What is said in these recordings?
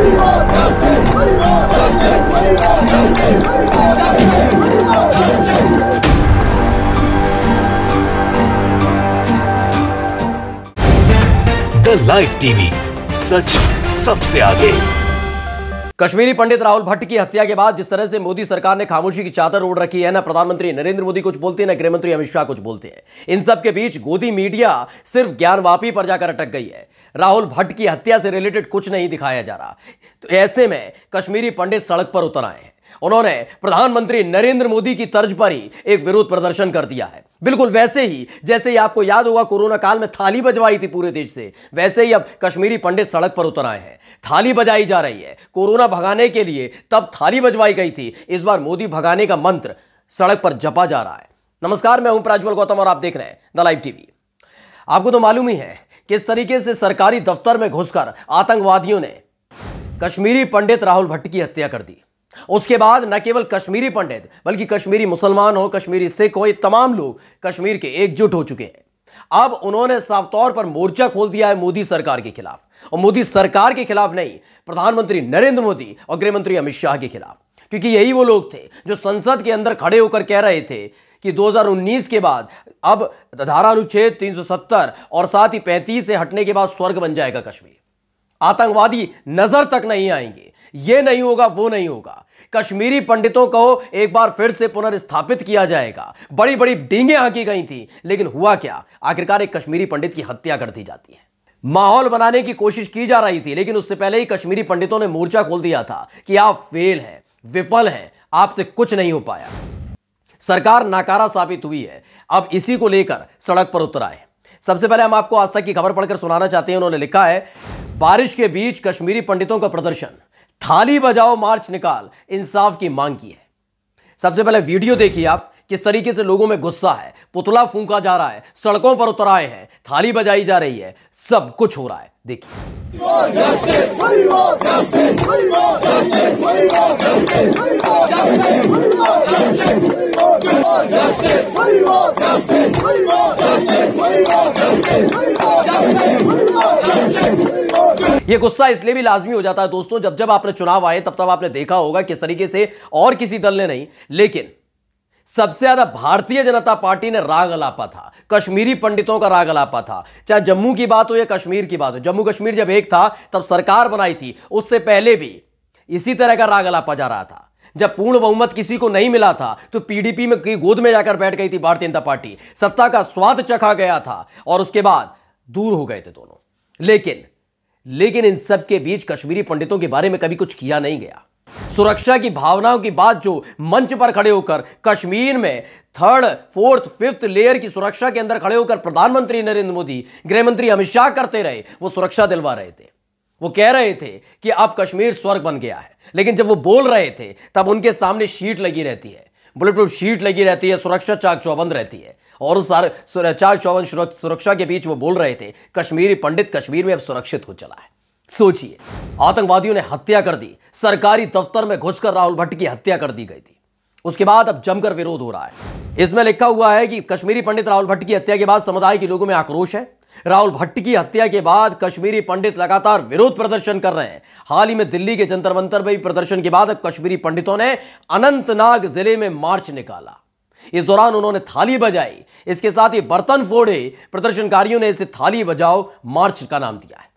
The live TV, सच सबसे आगे। कश्मीरी पंडित राहुल भट्ट की हत्या के बाद जिस तरह से मोदी सरकार ने खामोशी की चादर ओढ़ रखी है, ना प्रधानमंत्री नरेंद्र मोदी कुछ बोलते हैं, ना गृहमंत्री अमित शाह कुछ बोलते हैं। इन सब के बीच गोदी मीडिया सिर्फ ज्ञानवापी पर जाकर अटक गई है। राहुल भट्ट की हत्या से रिलेटेड कुछ नहीं दिखाया जा रहा। तो ऐसे में कश्मीरी पंडित सड़क पर उतर आए हैं। उन्होंने प्रधानमंत्री नरेंद्र मोदी की तर्ज पर ही एक विरोध प्रदर्शन कर दिया है। बिल्कुल वैसे ही जैसे ही आपको याद होगा कोरोना काल में थाली बजवाई थी पूरे देश से, वैसे ही अब कश्मीरी पंडित सड़क पर उतर आए हैं। थाली बजाई जा रही है। कोरोना भगाने के लिए तब थाली बजवाई गई थी, इस बार मोदी भगाने का मंत्र सड़क पर जपा जा रहा है। नमस्कार, मैं हूं प्रज्वल गौतम और आप देख रहे हैं द लाइव टीवी। आपको तो मालूम ही है किस तरीके से सरकारी दफ्तर में घुसकर आतंकवादियों ने कश्मीरी पंडित राहुल भट्ट की हत्या कर दी। उसके बाद न केवल कश्मीरी पंडित बल्कि कश्मीरी मुसलमान हो, कश्मीरी सिख हो, ये तमाम लोग कश्मीर के एकजुट हो चुके हैं। अब उन्होंने साफ तौर पर मोर्चा खोल दिया है मोदी सरकार के खिलाफ, और मोदी सरकार के खिलाफ नहीं, प्रधानमंत्री नरेंद्र मोदी और गृहमंत्री अमित शाह के खिलाफ। क्योंकि यही वो लोग थे जो संसद के अंदर खड़े होकर कह रहे थे कि 2019 के बाद अब धारा अनुच्छेद 370 और साथ ही 35 से हटने के बाद स्वर्ग बन जाएगा कश्मीर। आतंकवादी नजर तक नहीं आएंगे, ये नहीं होगा, वो नहीं होगा। कश्मीरी पंडितों को एक बार फिर से पुनर्स्थापित किया जाएगा। बड़ी बड़ी डींगे आंकी गई थी, लेकिन हुआ क्या? आखिरकार एक कश्मीरी पंडित की हत्या कर दी जाती है। माहौल बनाने की कोशिश की जा रही थी, लेकिन उससे पहले ही कश्मीरी पंडितों ने मोर्चा खोल दिया था कि आप फेल हैं, विफल हैं, आपसे कुछ नहीं हो पाया। सरकार नाकारा साबित हुई है। अब इसी को लेकर सड़क पर उतर आए। सबसे पहले हम आपको आज तक की खबर पढ़कर सुनाना चाहते हैं। उन्होंने लिखा है, बारिश के बीच कश्मीरी पंडितों का प्रदर्शन, थाली बजाओ मार्च निकाल, इंसाफ की मांग की है। सबसे पहले वीडियो देखिए आप, किस तरीके से लोगों में गुस्सा है, पुतला फूंका जा रहा है, सड़कों पर उतर आए हैं, थाली बजाई जा रही है, सब कुछ हो रहा है। देखिए। ये गुस्सा इसलिए भी लाजमी हो जाता है दोस्तों, जब जब आपने चुनाव आए तब तब आपने देखा होगा किस तरीके से, और किसी दल ने नहीं लेकिन सबसे ज्यादा भारतीय जनता पार्टी ने राग अलापा था, कश्मीरी पंडितों का राग अलापा था। चाहे जम्मू की बात हो या कश्मीर की बात हो, जम्मू कश्मीर जब एक था तब सरकार बनाई थी, उससे पहले भी इसी तरह का राग अलापा जा रहा था। जब पूर्ण बहुमत किसी को नहीं मिला था तो पीडीपी में की गोद में जाकर बैठ गई थी भारतीय जनता पार्टी, सत्ता का स्वाद चखा गया था और उसके बाद दूर हो गए थे दोनों। लेकिन इन सब के बीच कश्मीरी पंडितों के बारे में कभी कुछ किया नहीं गया। सुरक्षा की भावनाओं की बात जो मंच पर खड़े होकर कश्मीर में 3rd, 4th, 5th लेयर की सुरक्षा के अंदर खड़े होकर प्रधानमंत्री नरेंद्र मोदी, गृहमंत्री अमित शाह करते रहे, वो सुरक्षा दिलवा रहे थे। वो कह रहे थे कि अब कश्मीर स्वर्ग बन गया है, लेकिन जब वो बोल रहे थे तब उनके सामने शीट लगी रहती है, बुलेट प्रूफ शीट लगी रहती है, सुरक्षा चाक चौबंद रहती है, और उस सारे चाक चौबंद सुरक्षा के बीच वो बोल रहे थे कश्मीरी पंडित कश्मीर में अब सुरक्षित हो चला है। सोचिए, आतंकवादियों ने हत्या कर दी, सरकारी दफ्तर में घुसकर राहुल भट्ट की हत्या कर दी गई थी। उसके बाद अब जमकर विरोध हो रहा है। इसमें लिखा हुआ है कि कश्मीरी पंडित राहुल भट्ट की हत्या के बाद समुदाय के लोगों में आक्रोश है। राहुल भट्ट की हत्या के बाद कश्मीरी पंडित लगातार विरोध प्रदर्शन कर रहे हैं। हाल ही में दिल्ली के जंतर मंतर में भी प्रदर्शन के बाद अब कश्मीरी पंडितों ने अनंतनाग जिले में मार्च निकाला। इस दौरान उन्होंने थाली बजाई, इसके साथ ही बर्तन फोड़े। प्रदर्शनकारियों ने इसे थाली बजाओ मार्च का नाम दिया है।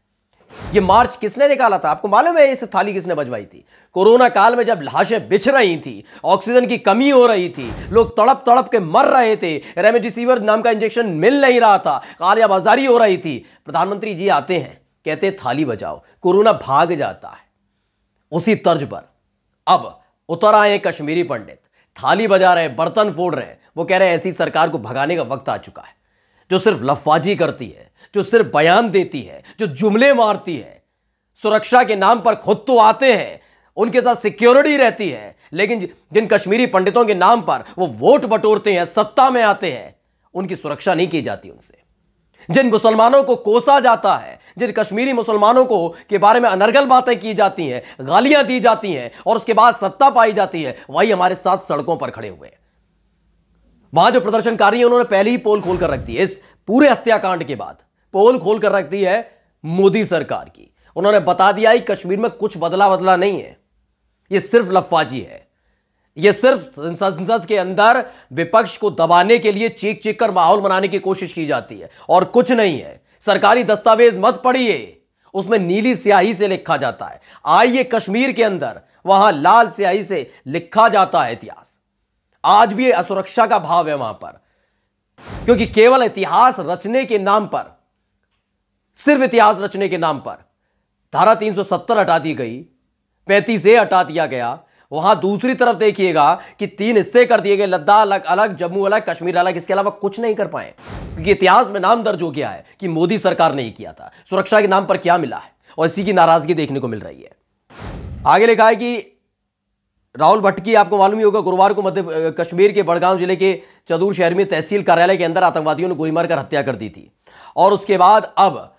ये मार्च किसने निकाला था? आपको मालूम है इस थाली किसने बजवाई थी? कोरोना काल में जब लाशें बिछ रही थी, ऑक्सीजन की कमी हो रही थी, लोग तड़प तड़प के मर रहे थे, रेमडेसिविर नाम का इंजेक्शन मिल नहीं रहा था, कालियाबाजारी हो रही थी, प्रधानमंत्री जी आते हैं, कहते थाली बजाओ, कोरोना भाग जाता है। उसी तर्ज पर अब उतर आए कश्मीरी पंडित, थाली बजा रहे हैं, बर्तन फोड़ रहे हैं। वो कह रहे हैं ऐसी सरकार को भगाने का वक्त आ चुका है जो सिर्फ लफाजी करती है, जो सिर्फ बयान देती है, जो जुमले मारती है। सुरक्षा के नाम पर खुद तो आते हैं, उनके साथ सिक्योरिटी रहती है, लेकिन जिन कश्मीरी पंडितों के नाम पर वो वोट बटोरते हैं, सत्ता में आते हैं, उनकी सुरक्षा नहीं की जाती उनसे। जिन मुसलमानों को कोसा जाता है, जिन कश्मीरी मुसलमानों को के बारे में अनर्गल बातें की जाती हैं, गालियां दी जाती हैं और उसके बाद सत्ता पाई जाती है, वही हमारे साथ सड़कों पर खड़े हुए हैं। वहां जो प्रदर्शनकारी हैं उन्होंने पहले ही पोल खोल कर रख दी है। इस पूरे हत्याकांड के बाद पोल खोल कर रख दी है मोदी सरकार की। उन्होंने बता दिया कि कश्मीर में कुछ बदला नहीं है, यह सिर्फ लफाजी है, यह सिर्फ संसद के अंदर विपक्ष को दबाने के लिए चीख चीख कर माहौल बनाने की कोशिश की जाती है और कुछ नहीं है। सरकारी दस्तावेज मत पढ़िए, उसमें नीली स्याही से लिखा जाता है। आइए कश्मीर के अंदर, वहां लाल स्याही से लिखा जाता है इतिहास। आज भी असुरक्षा का भाव है वहां पर, क्योंकि केवल इतिहास रचने के नाम पर, सिर्फ इतिहास रचने के नाम पर धारा 370 हटा दी गई, 35A हटा दिया गया। वहां दूसरी तरफ देखिएगा कि 3 हिस्से कर दिए गए, लद्दाख अलग अलग, जम्मू अलग, कश्मीर अलग। इसके अलावा कुछ नहीं कर पाए, क्योंकि इतिहास में नाम दर्ज हो गया है कि मोदी सरकार ने ही किया था। सुरक्षा के नाम पर क्या मिला है, और इसी की नाराजगी देखने को मिल रही है। आगे लिखा है कि राहुल भट्टी, आपको मालूम ही होगा, गुरुवार को मध्य कश्मीर के बड़गांव जिले के चदूर शहर में तहसील कार्यालय के अंदर आतंकवादियों ने गोली मारकर हत्या कर दी थी। और उसके बाद अब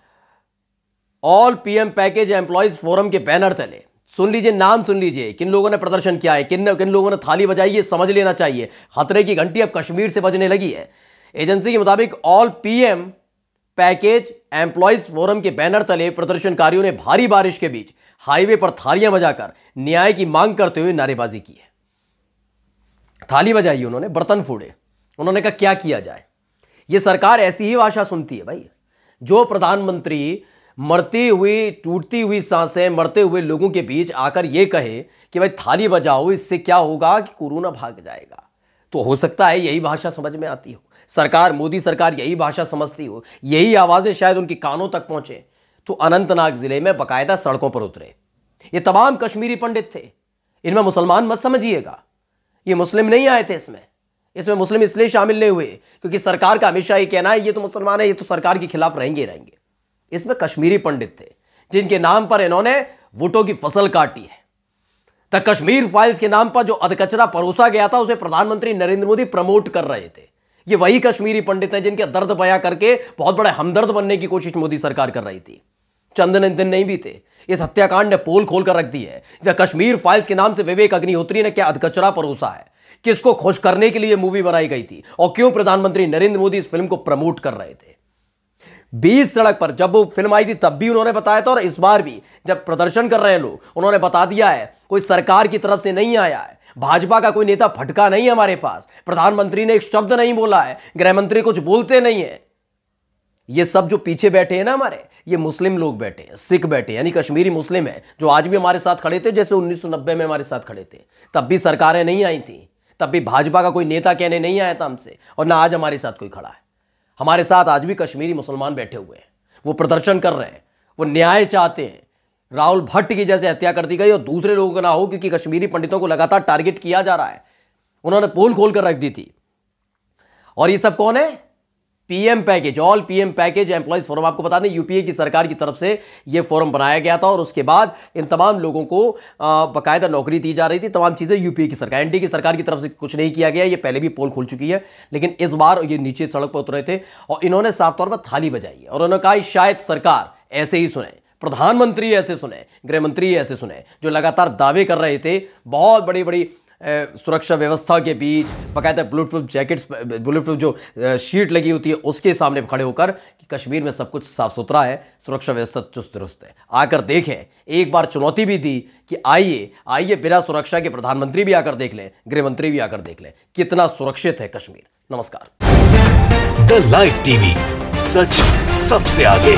all PM package employees forum के बैनर तले, सुन लीजिए, नाम सुन लीजिए, किन लोगों ने प्रदर्शन किया है, किन लोगों ने थाली बजाई है, समझ लेना चाहिए। खतरे की घंटी अब कश्मीर से बजने लगी है। एजेंसी के मुताबिक all PM package employees forum के बैनर तले प्रदर्शनकारियों ने भारी बारिश के बीच हाईवे पर थालियां बजाकर न्याय की मांग करते हुए नारेबाजी की है। थाली बजाई, उन्होंने बर्तन फोड़े। उन्होंने कहा क्या किया जाए। यह सरकार ऐसी ही भाषा सुनती है भाई। जो प्रधानमंत्री मरती हुई, टूटती हुई सांसें, मरते हुए लोगों के बीच आकर यह कहे कि भाई थाली बजाओ, इससे क्या होगा कि कोरोना भाग जाएगा, तो हो सकता है यही भाषा समझ में आती हो। सरकार, मोदी सरकार यही भाषा समझती हो, यही आवाजें शायद उनके कानों तक पहुंचे। तो अनंतनाग जिले में बाकायदा सड़कों पर उतरे ये तमाम कश्मीरी पंडित थे। इनमें मुसलमान मत समझिएगा, ये मुस्लिम नहीं आए थे। इसमें मुस्लिम इसलिए शामिल नहीं हुए क्योंकि सरकार का हमेशा ये कहना है ये तो मुसलमान है, ये तो सरकार के खिलाफ रहेंगे। इसमें कश्मीरी पंडित थे जिनके नाम पर इन्होंने वोटों की फसल काटी है। द कश्मीर फाइल्स के नाम पर जो अधकचरा परोसा गया था, उसे प्रधानमंत्री नरेंद्र मोदी प्रमोट कर रहे थे। ये वही कश्मीरी पंडित हैं जिनके दर्द बयां करके बहुत बड़े हमदर्द बनने की कोशिश मोदी सरकार कर रही थी। चंद दिन नहीं भी थे, इस हत्याकांड ने पोल खोल कर रख दी है। द कश्मीर फाइल्स के नाम से विवेक अग्निहोत्री ने क्या अधकचरा परोसा है, किसको खुश करने के लिए मूवी बनाई गई थी, और क्यों प्रधानमंत्री नरेंद्र मोदी इस फिल्म को प्रमोट कर रहे थे। 20 सड़क पर जब वो फिल्म आई थी तब भी उन्होंने बताया था, और इस बार भी जब प्रदर्शन कर रहे हैं लोग, उन्होंने बता दिया है कोई सरकार की तरफ से नहीं आया है, भाजपा का कोई नेता फटका नहीं है हमारे पास, प्रधानमंत्री ने एक शब्द नहीं बोला है, गृह मंत्री कुछ बोलते नहीं है। ये सब जो पीछे बैठे हैं ना हमारे, ये मुस्लिम लोग बैठे हैं, सिख बैठे हैं, यानी कश्मीरी मुस्लिम है, जो आज भी हमारे साथ खड़े थे, जैसे 1990 में हमारे साथ खड़े थे। तब भी सरकारें नहीं आई थी, तब भी भाजपा का कोई नेता कहने नहीं आया था हमसे, और ना आज हमारे साथ कोई खड़ा है। हमारे साथ आज भी कश्मीरी मुसलमान बैठे हुए हैं, वो प्रदर्शन कर रहे हैं, वो न्याय चाहते हैं। राहुल भट्ट की जैसे हत्या कर दी गई और दूसरे लोगों को ना हो, क्योंकि कश्मीरी पंडितों को लगातार टारगेट किया जा रहा है। उन्होंने पोल खोल कर रख दी थी। और ये सब कौन है? PM package, all PM package employees forum. आपको बता दें यूपीए की सरकार की तरफ से यह फोरम बनाया गया था, और उसके बाद इन तमाम लोगों को बाकायदा नौकरी दी जा रही थी। तमाम चीजें यूपीए की सरकार, एनडीए की सरकार की तरफ से कुछ नहीं किया गया। ये पहले भी पोल खुल चुकी है, लेकिन इस बार ये नीचे सड़क पर उतरे थे और इन्होंने साफ तौर पर थाली बजाई है, और उन्होंने कहा शायद सरकार ऐसे ही सुने, प्रधानमंत्री ऐसे सुने, गृह मंत्री ऐसे सुने, जो लगातार दावे कर रहे थे बहुत बड़ी बड़ी सुरक्षा व्यवस्था के बीच, बाकायदा bullet proof jackets, bullet proof जो शीट लगी होती है उसके सामने खड़े होकर कि कश्मीर में सब कुछ साफ सुथरा है, सुरक्षा व्यवस्था चुस्त दुरुस्त है। आकर देखें, एक बार चुनौती भी दी कि आइए बिना सुरक्षा के प्रधानमंत्री भी आकर देख लें, गृह मंत्री भी आकर देख लें कितना सुरक्षित है कश्मीर। नमस्कार। द लाइव टीवी, सच सबसे आगे।